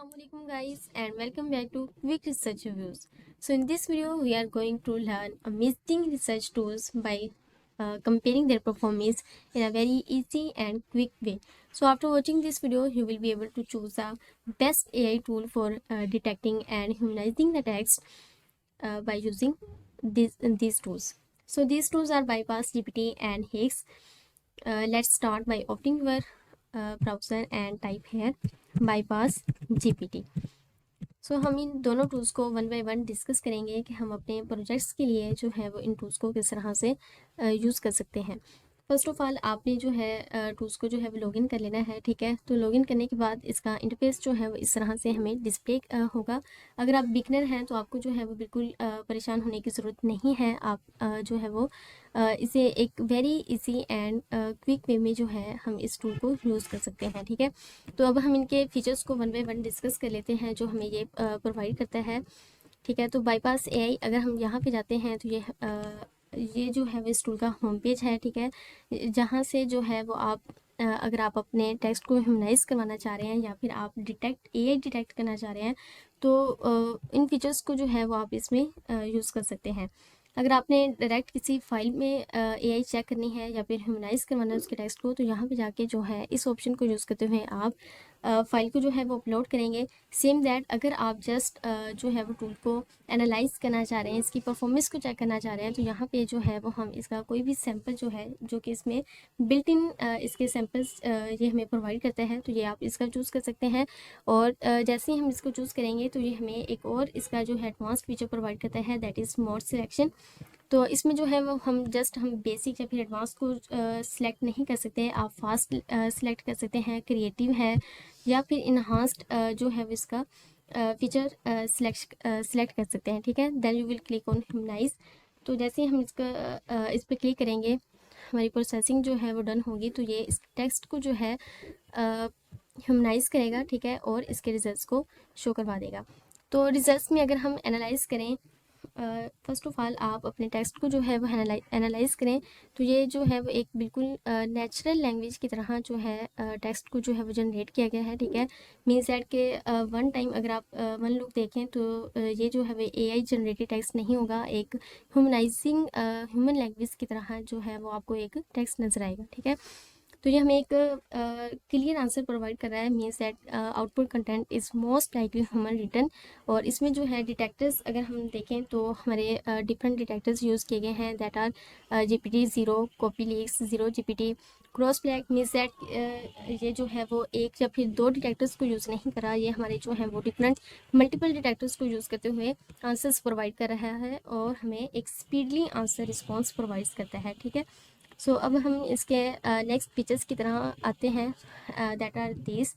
Assalamualaikum guys and welcome back to Quick Research Reviews. So in this video we are going to learn amazing research tools by comparing their performance in a very easy and quick way. So after watching this video you will be able to choose the best AI tool for detecting and humanizing the text by using these tools. So these tools are Bypass GPT and Higgs. Let's start by opening your browser and type here bypass GPT. सो हम इन दोनों tools को one by one discuss करेंगे कि हम अपने projects के लिए जो है वो इन टूल्स को किस तरह से यूज़ कर सकते हैं। फर्स्ट ऑफ ऑल आपने जो है टूल्स को जो है वो लॉगिन कर लेना है, ठीक है। तो लॉगिन करने के बाद इसका इंटरफेस जो है वो इस तरह से हमें डिस्प्ले होगा। अगर आप बिगनर हैं तो आपको जो है वो बिल्कुल परेशान होने की ज़रूरत नहीं है। आप जो है वो इसे एक very easy and quick way में जो है हम इस टूल को यूज़ कर सकते हैं, ठीक है। तो अब हम इनके फीचर्स को वन बाय वन डिस्कस कर लेते हैं जो हमें ये प्रोवाइड करता है, ठीक है। तो बाईपास एआई अगर हम यहाँ पे जाते हैं तो ये जो है वो इस टूल का होम पेज है, ठीक है। जहाँ से जो है वो आप अगर आप अपने टेक्स्ट को ह्यूमनाइज करवाना चाह रहे हैं या फिर आप एआई डिटेक्ट करना चाह रहे हैं तो इन फीचर्स को जो है वो आप इसमें यूज़ कर सकते हैं। अगर आपने डायरेक्ट किसी फाइल में एआई चेक करनी है या फिर ह्यूमनाइज करवाना है उसके टेक्स्ट को, तो यहाँ पे जाके जो है इस ऑप्शन को यूज़ करते हुए आप फाइल को जो है वो अपलोड करेंगे। सेम दैट अगर आप जस्ट जो है वो टूल को एनालाइज करना चाह रहे हैं, इसकी परफॉर्मेंस को चेक करना चाह रहे हैं, तो यहाँ पे जो है वो हम इसका कोई भी सैम्पल जो है जो कि इसमें बिल्ट इन इसके सैम्पल्स ये हमें प्रोवाइड करता है, तो ये आप इसका चूज़ कर सकते हैं। और जैसे ही हम इसको चूज़ करेंगे तो ये हमें एक और इसका जो है एडवांस फीचर प्रोवाइड करता है, दैट इज़ मोड सिलेक्शन। तो इसमें जो है वो हम बेसिक या फिर एडवांस को सिलेक्ट नहीं कर सकते हैं। आप फास्ट सिलेक्ट कर सकते हैं, क्रिएटिव है या फिर इन्हांस्ड जो है वो इसका फीचर सिलेक्ट कर सकते हैं, ठीक है। Then you will click on humanize. तो जैसे ही हम इस पर क्लिक करेंगे हमारी प्रोसेसिंग जो है वो डन होगी, तो ये इस टेक्स्ट को जो है ह्यूमनाइज करेगा, ठीक है, और इसके रिजल्ट्स को शो करवा देगा। तो रिजल्ट्स में अगर हम एनालाइज करें, फर्स्ट ऑफ ऑल आप अपने टेक्स्ट को जो है वो एनालाइज करें, तो ये जो है वो एक बिल्कुल नेचुरल लैंग्वेज की तरह जो है टेक्स्ट को जो है वो जनरेट किया गया है, ठीक है। मीन्स दैट के वन टाइम अगर आप वन लुक देखें तो ये जो है वो एआई जनरेटेड टेक्स्ट नहीं होगा, एक ह्यूमनाइजिंग ह्यूमन लैंग्वेज की तरह जो है वो आपको एक टेक्स्ट नजर आएगा, ठीक है। तो ये हमें एक क्लियर आंसर प्रोवाइड कर रहा है, means that output content is most likely human written. और इसमें जो है डिटेक्टर्स अगर हम देखें तो हमारे डिफरेंट डिटेक्टर्स यूज़ किए गए हैं, that are GPT 0, Copyleaks 0 GPT, cross black. Means that ये जो है वो एक या फिर दो डिटेक्टर्स को यूज़ नहीं करा, ये हमारे जो है वो डिफरेंट मल्टीपल डिटेक्टर्स को यूज़ करते हुए आंसर्स प्रोवाइड कर रहा है और हमें एक स्पीडली आंसर रिस्पॉन्स प्रोवाइड करता है, ठीक है। सो अब हम इसके नेक्स्ट फीचर्स की तरह आते हैं, that are this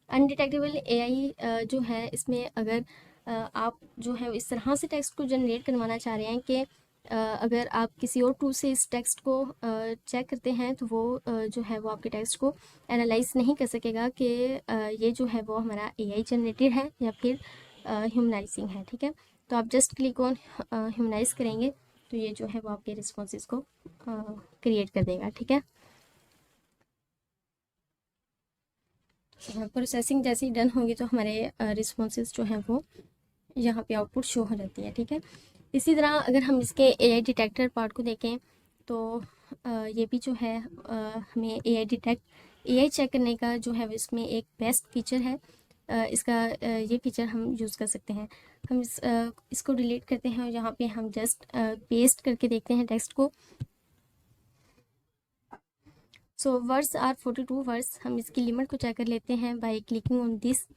undetectable AI. जो है इसमें अगर आप जो है इस तरह से टेक्स्ट को जनरेट करवाना चाह रहे हैं कि अगर आप किसी और टूल से इस टेक्स्ट को चेक करते हैं तो वो जो है वो आपके टेक्स्ट को एनालाइज नहीं कर सकेगा कि ये जो है वो हमारा एआई जनरेटेड है या फिर ह्यूमनाइजिंग है, ठीक है। तो आप जस्ट क्लिक ऑन ह्यूमनाइज करेंगे तो ये जो है वो आपके रिस्पॉन्सेज को क्रिएट कर देगा, ठीक है। प्रोसेसिंग जैसे ही डन होगी तो हमारे रिस्पॉन्सेज जो हैं वो यहाँ पे आउटपुट शो हो जाती है, ठीक है। इसी तरह अगर हम इसके एआई डिटेक्टर पार्ट को देखें तो ये भी जो है हमें एआई चेक करने का जो है इसमें एक बेस्ट फीचर है। इसका ये फीचर हम यूज़ कर सकते हैं। हम इसको डिलीट करते हैं और यहाँ पे हम जस्ट पेस्ट करके देखते हैं टेक्स्ट को। सो वर्ड्स आर 42 वर्ड्स। हम इसकी लिमिट को चेक कर लेते हैं by clicking on this.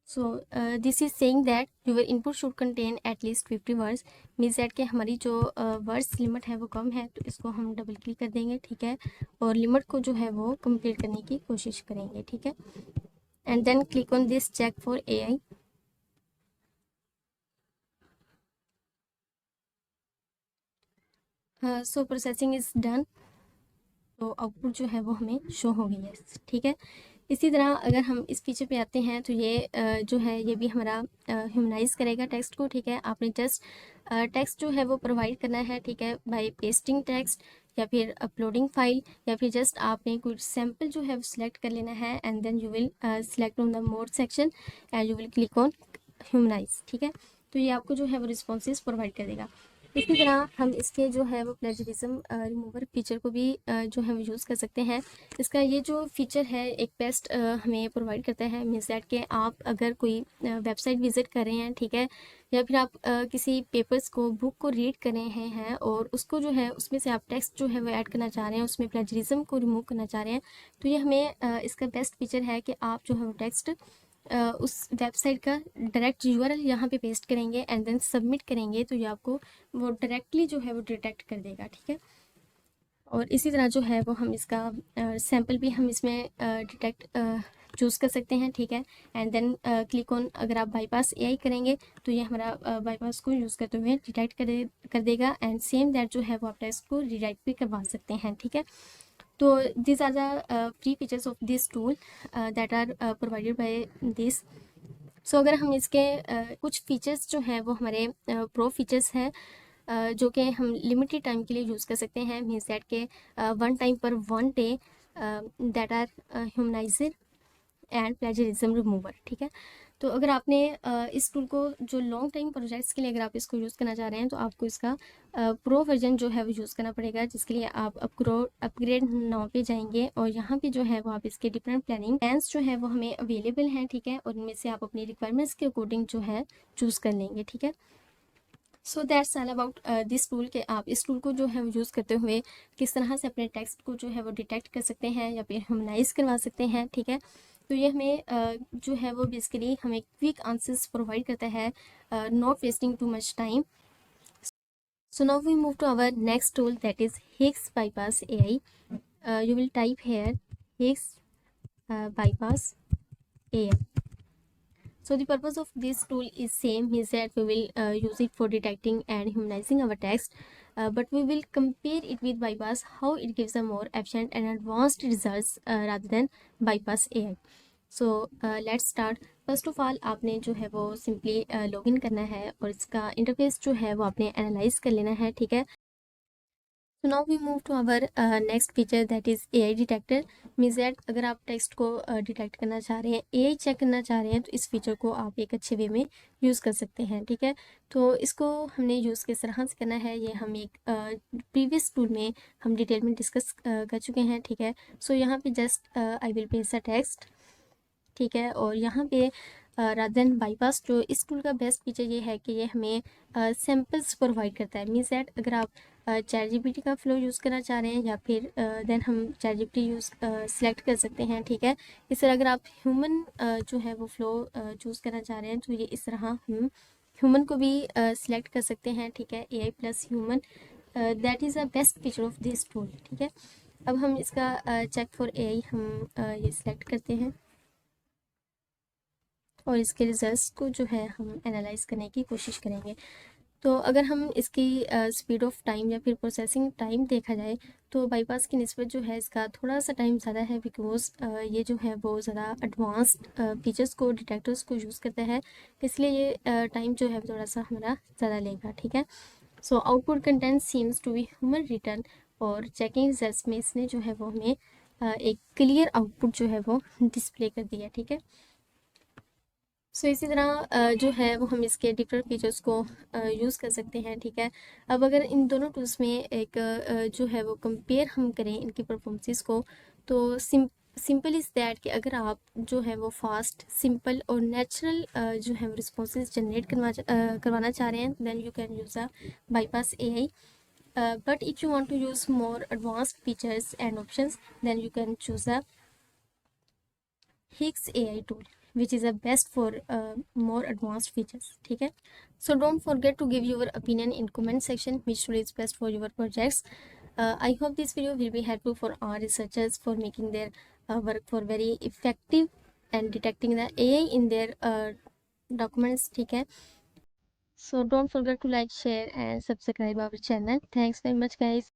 So this is saying that your input should contain at least 50 words. Means that कि हमारी जो वर्ड्स लिमिट है वो कम है, तो इसको हम डबल क्लिक कर देंगे, ठीक है, और लिमिट को जो है वो कंप्लीट करने की कोशिश करेंगे, ठीक है। And then click on this check for AI. So processing is done. तो आउटपुट जो है वो हमें शो हो गई है, ठीक है। इसी तरह अगर हम इस फीचर पे आते हैं तो ये जो है ये भी हमारा ह्यूमनाइज करेगा टेक्स्ट को, ठीक है। आपने जस्ट टेक्स्ट जो है वो प्रोवाइड करना है, ठीक है, बाय पेस्टिंग टेक्स्ट। या फिर अपलोडिंग फाइल, या फिर जस्ट आपने कुछ सैम्पल जो है वो सिलेक्ट कर लेना है and then you will select on the more section and you will click on humanize. ठीक है, तो ये आपको जो है वो रिस्पॉन्सेज प्रोवाइड करेगा। इसी तरह हम इसके जो है वो प्लेजरिज्म रिमूवर फीचर को भी जो है वो यूज़ कर सकते हैं। इसका ये जो फीचर है एक बेस्ट हमें प्रोवाइड करता है, मीन्स दैट कि आप अगर कोई वेबसाइट विजिट कर रहे हैं, ठीक है, या फिर आप किसी पेपर्स को बुक को रीड कर रहे हैं और उसको जो है उसमें से आप टेक्स्ट जो है वो ऐड करना चाह रहे हैं, उसमें प्लेजरिज्म को रिमूव करना चाह रहे हैं, तो ये हमें इसका बेस्ट फीचर है कि आप जो है वो टेक्स्ट उस वेबसाइट का डायरेक्ट यूआरएल यहाँ पे पेस्ट करेंगे एंड देन सबमिट करेंगे, तो ये आपको वो डायरेक्टली जो है वो डिटेक्ट कर देगा। ठीक है, और इसी तरह जो है वो हम इसका सैम्पल भी हम इसमें डिटेक्ट चूज़ कर सकते हैं। ठीक है, एंड देन क्लिक ऑन, अगर आप बाईपास एआई करेंगे तो ये हमारा बाईपास को यूज़ करते हुए डिटेक्ट कर देगा एंड सेम दैट जो है वो आप टेक्स्ट को रीराइट भी करवा सकते हैं। ठीक है, तो these are the free features of this tool that are provided by this। सो अगर हम इसके कुछ फीचर्स जो हैं वो हमारे प्रो फीचर्स हैं जो कि हम लिमिटेड टाइम के लिए यूज़ कर सकते हैं, मीन्स दैट के वन टाइम पर one day that are humanizer and plagiarism remover. ठीक है, तो अगर आपने इस टूल को जो लॉन्ग टाइम प्रोजेक्ट्स के लिए अगर आप इसको यूज़ करना चाह रहे हैं तो आपको इसका प्रो वर्जन जो है वो यूज़ करना पड़ेगा, जिसके लिए आप अपग्रेड नाउ पे जाएंगे और यहाँ पे जो है वो आप इसके डिफरेंट प्लान्स जो है वो हमें अवेलेबल हैं। ठीक है, और इनमें से आप अपनी रिक्वायरमेंट्स के अकॉर्डिंग जो है चूज़ कर लेंगे। ठीक है, so that's all about this tool के आप इस टूल को जो है वो यूज़ करते हुए किस तरह से अपने टेक्स्ट को जो है वो डिटेक्ट कर सकते हैं या फिर ह्यूमनाइज करवा सकते हैं। ठीक है, तो ये हमें जो है वो बेसिकली हमें क्विक आंसर्स प्रोवाइड करता है, not wasting too much time. So now we move to our next tool, that is Higgs Bypass AI. You will type here Higgs Bypass AI. So the purpose of this tool is same, is that we will use it for detecting and humanizing our text, but we will compare it with bypass, how it gives a more efficient and advanced results rather than bypass AI. So let's start. First of all आपने जो है वो simply login करना है और इसका interface जो है वो आपने एनालाइज कर लेना है। ठीक है, so now we move to our next feature, that is AI detector. Means that अगर आप टेक्स्ट को डिटेक्ट करना चाह रहे हैं, एआई चेक करना चाह रहे हैं, तो इस फीचर को आप एक अच्छे वे में यूज़ कर सकते हैं। ठीक है, तो इसको हमने यूज़ किस तरह से करना है ये हम एक प्रीवियस टूल में हम डिटेल में डिस्कस कर चुके हैं। ठीक है, सो यहाँ पे just I will paste a text. ठीक है, और यहाँ पे रादर देन बाईपास, जो इस टूल का बेस्ट फीचर ये है कि ये हमें सैम्पल्स प्रोवाइड करता है। मीन्स दैट अगर आप चैट जीपीटी का फ्लो यूज़ करना चाह रहे हैं या फिर देन हम चैट जीपीटी यूज़ सिलेक्ट कर सकते हैं। ठीक है, इस तरह अगर आप ह्यूमन जो है वो फ्लो चूज़ करना चाह रहे हैं तो ये इस तरह हम ह्यूमन को भी सिलेक्ट कर सकते हैं। ठीक है, AI plus human, that is a best feature of this tool. ठीक है, अब हम इसका चेक फॉर एआई हम ये सिलेक्ट करते हैं और इसके रिजल्ट्स को जो है हम एनालाइज करने की कोशिश करेंगे। तो अगर हम इसकी स्पीड ऑफ टाइम या फिर प्रोसेसिंग टाइम देखा जाए तो बाईपास की निस्बत जो है इसका थोड़ा सा टाइम ज़्यादा है, बिकॉज ये जो है वो ज़्यादा एडवांस्ड फीचर्स को डिटेक्टर्स को यूज़ करता है, इसलिए ये टाइम जो है थोड़ा सा हमारा ज़्यादा लेगा। ठीक है, so output content seems to be human return, और चेकिंग रिजल्ट्स में इसने जो है वो हमें एक क्लियर आउटपुट जो है वो डिस्प्ले कर दिया। ठीक है, सो इसी तरह जो है वो हम इसके डिफरेंट फीचर्स को यूज़ कर सकते हैं। ठीक है, अब अगर इन दोनों टूल्स में एक जो है वो कंपेयर हम करें इनकी परफॉर्मेंस को, तो सिंपल इज़ दैट कि अगर आप जो है वो फास्ट, सिंपल और नेचुरल जो है वो रिस्पॉन्सेज जनरेट करवाना चाह रहे हैं, then you can use a bypass AI. But if you want to use more advanced features and options, then you can choose a Higgs AI tool, which is a best for more advanced features. ठीक है, so don't forget to give your opinion in comment section which tool is best for your projects. I hope this video will be helpful for our researchers for making their work for very effective and detecting the AI in their documents. ठीक है, so don't forget to like, share and subscribe our channel. Thanks very much guys.